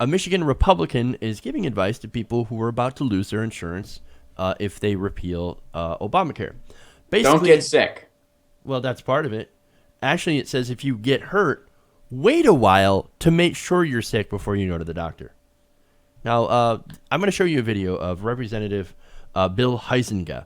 A Michigan Republican is giving advice to people who are about to lose their insurance if they repeal Obamacare. Don't Basically, get sick. well, that's part of it. Actually, it says if you get hurt, wait a while to make sure you're sick before you go to the doctor. Now, I'm going to show you a video of Representative Bill Huizenga.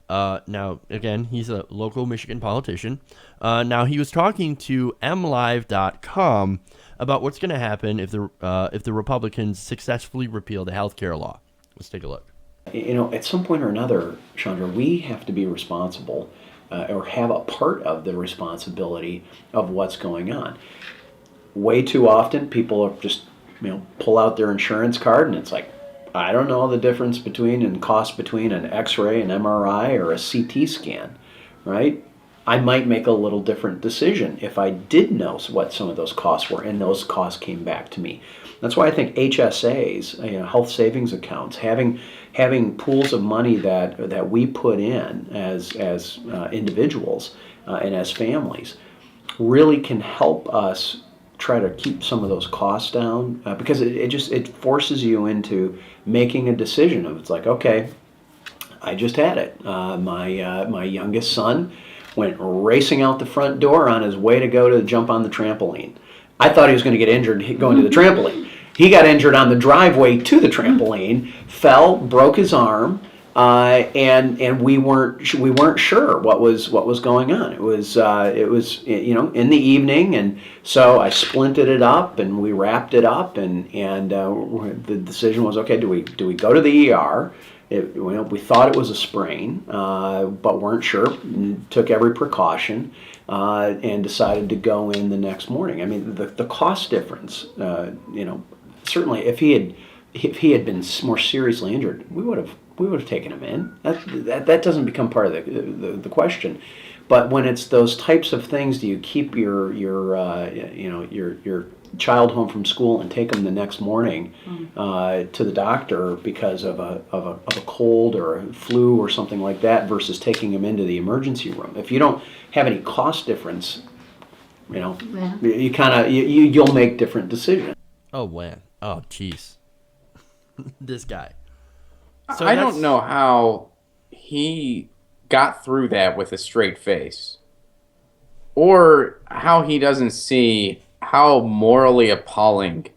Now, again, he's a local Michigan politician. Now, he was talking to MLive.com about what's going to happen if the Republicans successfully repeal the health care law. Let's take a look. You know, at some point or another, Chandra, we have to be responsible or have a part of the responsibility of what's going on. Way too often, people are just, pull out their insurance card and it's like, I don't know the difference between and cost between an X-ray, an MRI, or a CT scan, right? I might make a little different decision if I did know what some of those costs were and those costs came back to me. That's why I think HSAs, health savings accounts, having pools of money that we put in as individuals and as families really can help us try to keep some of those costs down because it forces you into making a decision of it's like, okay, I just had it. My youngest son went racing out the front door on his way to go to jump on the trampoline. I thought he was going to get injured going to the trampoline. He got injured on the driveway to the trampoline, fell, broke his arm, and we weren't sure what was going on. It was in the evening, and so I splinted it up and we wrapped it up, and the decision was, okay, do we go to the ER? We thought it was a sprain, but weren't sure. Took every precaution, and decided to go in the next morning. I mean, the cost difference. Certainly, if he had been more seriously injured, we would have taken him in. That doesn't become part of the question. But when it's those types of things, do you keep your child home from school and take them the next morning to the doctor because of a cold or a flu or something like that, versus taking him into the emergency room? If you don't have any cost difference, you'll make different decisions. Oh, man. Oh, jeez. This guy. So I don't know how he got through that with a straight face, or how he doesn't see how morally appalling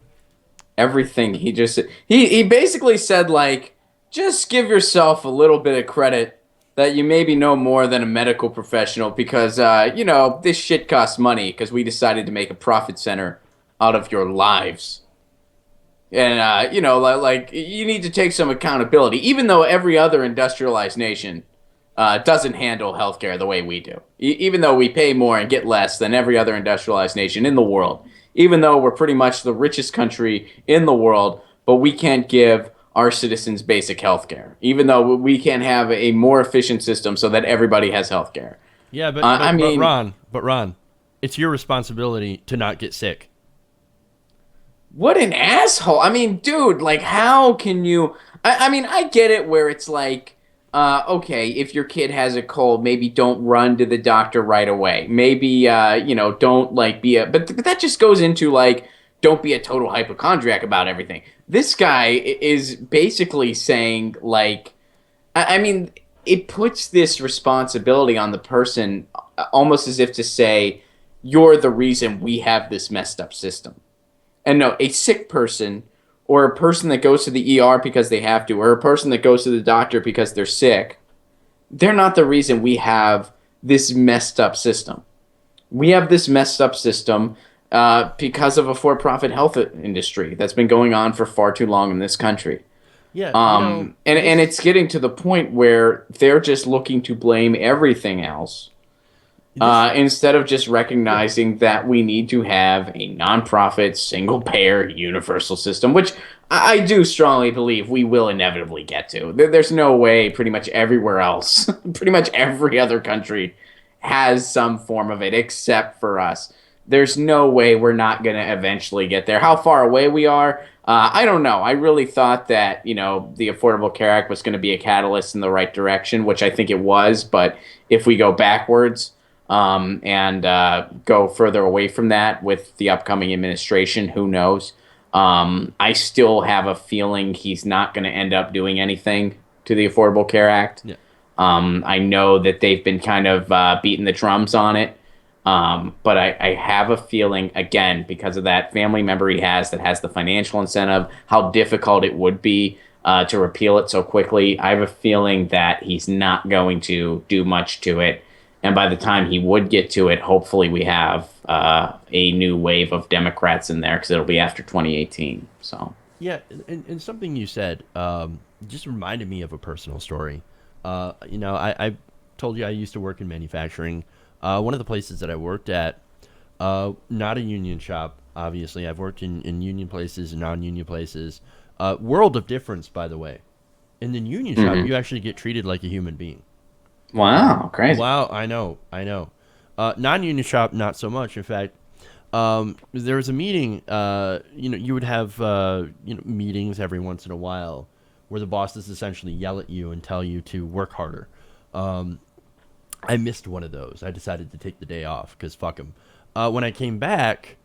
everything he just said. He basically said, like, just give yourself a little bit of credit that you maybe know more than a medical professional because, this shit costs money because we decided to make a profit center out of your lives. And, like you need to take some accountability, even though every other industrialized nation doesn't handle healthcare the way we do. Even though we pay more and get less than every other industrialized nation in the world. Even though we're pretty much the richest country in the world, but we can't give our citizens basic healthcare. Even though we can't have a more efficient system so that everybody has healthcare. Yeah, but Ron, it's your responsibility to not get sick. What an asshole. I mean, dude, like, how can you... I get it where it's like, okay, if your kid has a cold, maybe don't run to the doctor right away. Maybe, don't, like, be a... But that just goes into, like, don't be a total hypochondriac about everything. This guy is basically saying, like... it puts this responsibility on the person almost as if to say, you're the reason we have this messed up system. And no, a sick person, or a person that goes to the ER because they have to, or a person that goes to the doctor because they're sick, they're not the reason we have this messed up system. We have this messed up system because of a for-profit health industry that's been going on for far too long in this country. Yeah. And it's getting to the point where they're just looking to blame everything else. Instead of just recognizing that we need to have a nonprofit, single-payer, universal system, which I do strongly believe we will inevitably get to. There's no way pretty much everywhere else, pretty much every other country has some form of it except for us. There's no way we're not going to eventually get there. How far away we are, I don't know. I really thought that, the Affordable Care Act was going to be a catalyst in the right direction, which I think it was. But if we go backwards... and go further away from that with the upcoming administration, who knows? I still have a feeling he's not going to end up doing anything to the Affordable Care Act. Yeah. I know that they've been kind of beating the drums on it. But I have a feeling, again, because of that family member he has that has the financial incentive, how difficult it would be to repeal it so quickly. I have a feeling that he's not going to do much to it. And by the time he would get to it, hopefully we have a new wave of Democrats in there because it'll be after 2018. So Yeah, and something you said just reminded me of a personal story. I told you I used to work in manufacturing. One of the places that I worked at, not a union shop, obviously. I've worked in union places and non-union places. World of difference, by the way. In the union shop, you actually get treated like a human being. wow, crazy. Wow, I know. Non-union shop, not so much. In fact, there was a meeting. You would have meetings every once in a while where the bosses essentially yell at you and tell you to work harder. I missed one of those. I decided to take the day off because fuck them. When I came back,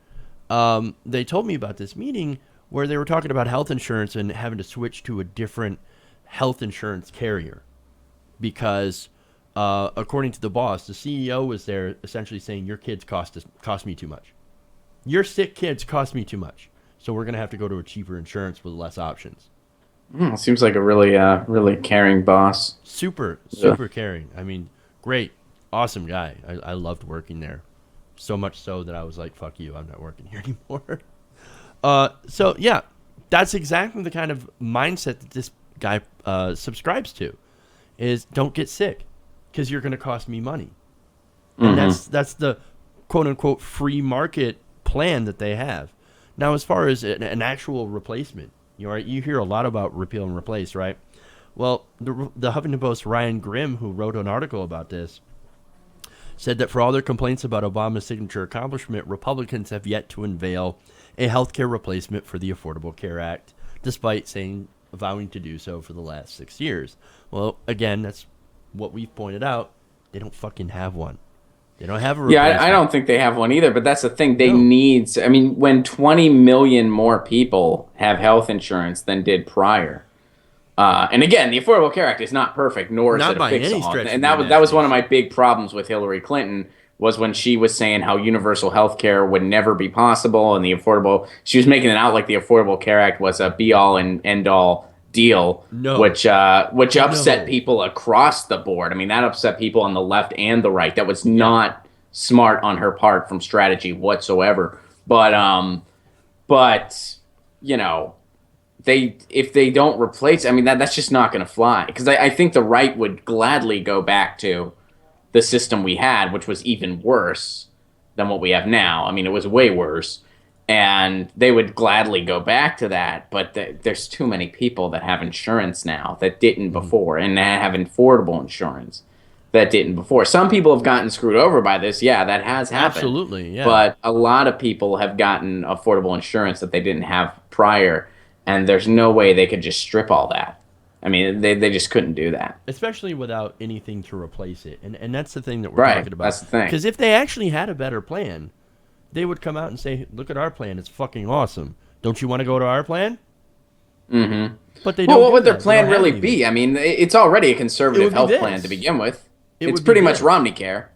they told me about this meeting where they were talking about health insurance and having to switch to a different health insurance carrier because, according to the boss, the CEO was there essentially saying your kids cost me too much. Your sick kids cost me too much. So we're going to have to go to a cheaper insurance with less options. Seems like a really caring boss. Super caring. I mean, great, awesome guy. I loved working there, so much so that I was like, "Fuck you, I'm not working here anymore." So yeah, that's exactly the kind of mindset that this guy subscribes to. Is don't get sick, because you're going to cost me money, and that's the quote unquote free market plan that they have. Now, as far as an actual replacement, you hear a lot about repeal and replace, right? Well, the Huffington Post Ryan Grimm, who wrote an article about this, said that for all their complaints about Obama's signature accomplishment, Republicans have yet to unveil a healthcare replacement for the Affordable Care Act, despite vowing to do so for the last 6 years. Well, again, that's what we've pointed out. They don't fucking have one. They don't have a replacement. Yeah, I don't think they have one either, but that's the thing. They No. need, I mean, when 20 million more people have health insurance than did prior. And again, the Affordable Care Act is not perfect, nor is Not it a by any fix-all. stretch of And the that was one of my imagination. big problems with Hillary Clinton was when she was saying how universal health care would never be possible, and she was making it out like the Affordable Care Act was a be-all and end-all deal, No. which upset No. people across the board. I mean, that upset people on the left and the right. That was not smart on her part from strategy whatsoever. But you know, if they don't replace, I mean, that's just not going to fly, because I think the right would gladly go back to the system we had, which was even worse than what we have now. I mean, it was way worse, and they would gladly go back to that. But there's too many people that have insurance now that didn't before, and that have affordable insurance that didn't before. Some people have gotten screwed over by this. Yeah, that has happened. Absolutely, yeah. But a lot of people have gotten affordable insurance that they didn't have prior, and there's no way they could just strip all that. I mean, they just couldn't do that. Especially without anything to replace it. And that's the thing that we're talking about. That's the thing. Because if they actually had a better plan, they would come out and say, look at our plan. It's fucking awesome. Don't you want to go to our plan? Mm-hmm. But they don't. Well, what do would their that. They plan don't have really anything. be? I mean, it's already a It conservative would be health this. plan to begin with. It It's would be pretty much this. Romney care.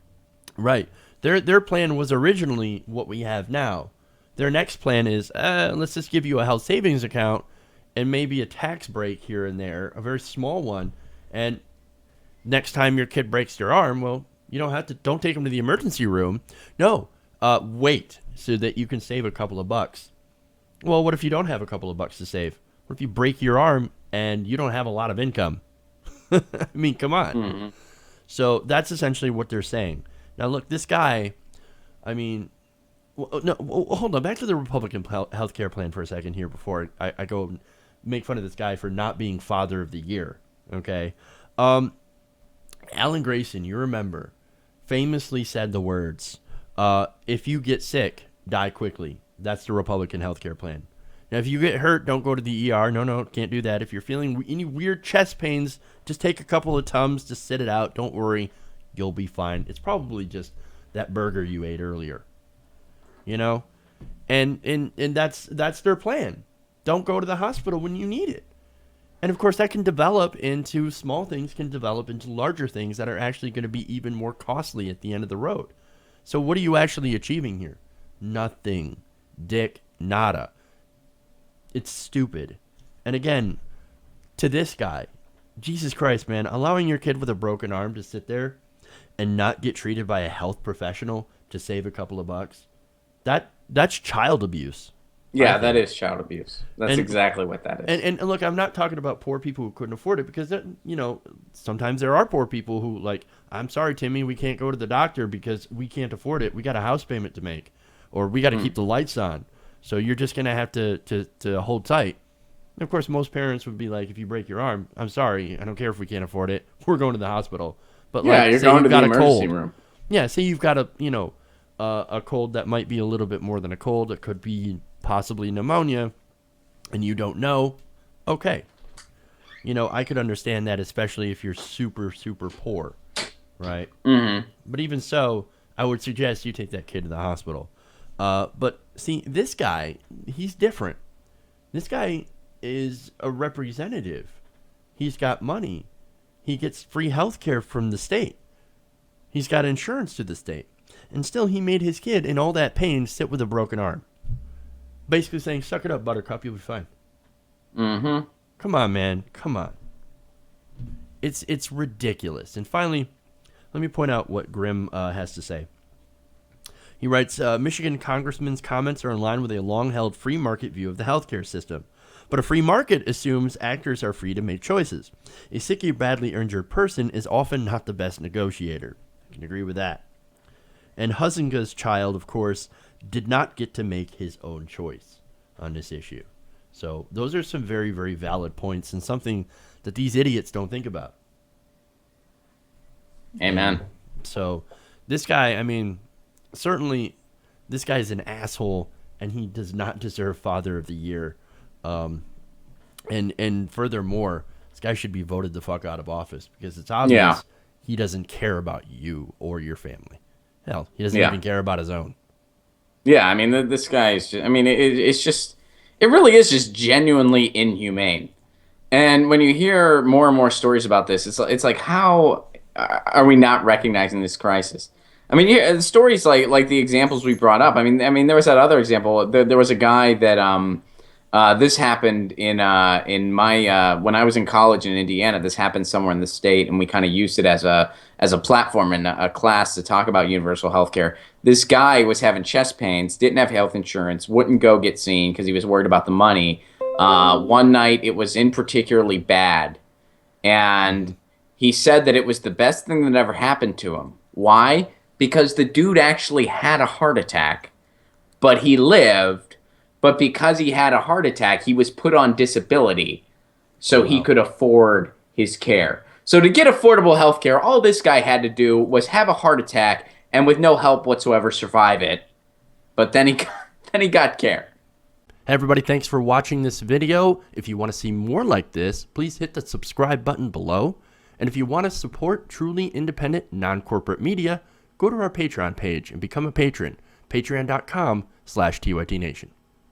Right. Their plan was originally what we have now. Their next plan is, let's just give you a health savings account and maybe a tax break here and there, a very small one. And next time your kid breaks their arm, well, you don't take them to the emergency room. No, wait so that you can save a couple of bucks. Well, what if you don't have a couple of bucks to save? What if you break your arm and you don't have a lot of income? I mean, come on. Mm-hmm. So that's essentially what they're saying. Now, look, this guy, I mean, hold on. Back to the Republican health care plan for a second here before I go and make fun of this guy for not being Father of the Year, okay? Alan Grayson, you remember, famously said the words, if you get sick, die quickly. That's the Republican health care plan. Now, if you get hurt, don't go to the ER. No, can't do that. If you're feeling any weird chest pains, just take a couple of Tums, just sit it out. Don't worry. You'll be fine. It's probably just that burger you ate earlier. You know? And that's their plan. Don't go to the hospital when you need it. And of course, that can develop into small things, can develop into larger things that are actually going to be even more costly at the end of the road. So what are you actually achieving here? Nothing. Dick, nada. It's stupid. And again, to this guy, Jesus Christ, man, allowing your kid with a broken arm to sit there and not get treated by a health professional to save a couple of bucks, that's child abuse. Yeah, that is child abuse. That's exactly what that is. And look, I'm not talking about poor people who couldn't afford it, because, sometimes there are poor people who, like, I'm sorry, Timmy, we can't go to the doctor because we can't afford it. We got a house payment to make, or we got to keep the lights on. So you're just going to have to hold tight. And of course, most parents would be like, if you break your arm, I'm sorry, I don't care if we can't afford it. We're going to the hospital. But yeah, like, you're say going you've to the got a emergency cold. room. Yeah, say you've got a cold that might be a little bit more than a cold. It could be possibly pneumonia, and you don't know. Okay. I could understand that, especially if you're super, super poor, right? Mm-hmm. But even so, I would suggest you take that kid to the hospital. But see, this guy, he's different. This guy is a representative. He's got money. He gets free health care from the state. He's got insurance to the state. And still, he made his kid in all that pain sit with a broken arm. Basically saying, suck it up, Buttercup, you'll be fine. Mm-hmm. Come on, man. Come on. It's ridiculous. And finally, let me point out what Grimm has to say. He writes, Michigan congressman's comments are in line with a long-held free market view of the healthcare system. But a free market assumes actors are free to make choices. A sick or badly injured person is often not the best negotiator. I can agree with that. And Huizenga's child, of course, did not get to make his own choice on this issue. So those are some very, very valid points, and something that these idiots don't think about. Amen. So this guy, I mean, certainly this guy's an asshole, and he does not deserve Father of the Year. And furthermore, this guy should be voted the fuck out of office, because it's obvious he doesn't care about you or your family. Hell, he doesn't even care about his own. Yeah, I mean, this guy is just, I mean, it's just, it really is just genuinely inhumane. And when you hear more and more stories about this, it's like, how are we not recognizing this crisis? I mean, the stories like the examples we brought up. I mean, there was that other example. There was a guy that this happened in my when I was in college in Indiana. This happened somewhere in the state, and we kind of used it as a platform in a class to talk about universal health care. This guy was having chest pains, didn't have health insurance, wouldn't go get seen because he was worried about the money. One night it was in particularly bad, and he said that it was the best thing that ever happened to him. Why? Because the dude actually had a heart attack, but he lived. But because he had a heart attack, he was put on disability, so he could afford his care. So to get affordable health care, all this guy had to do was have a heart attack and with no help whatsoever survive it. But then he got care. Hey everybody, thanks for watching this video. If you want to see more like this, please hit the subscribe button below. And if you want to support truly independent, non-corporate media, go to our Patreon page and become a patron. Patreon.com/TYTNation.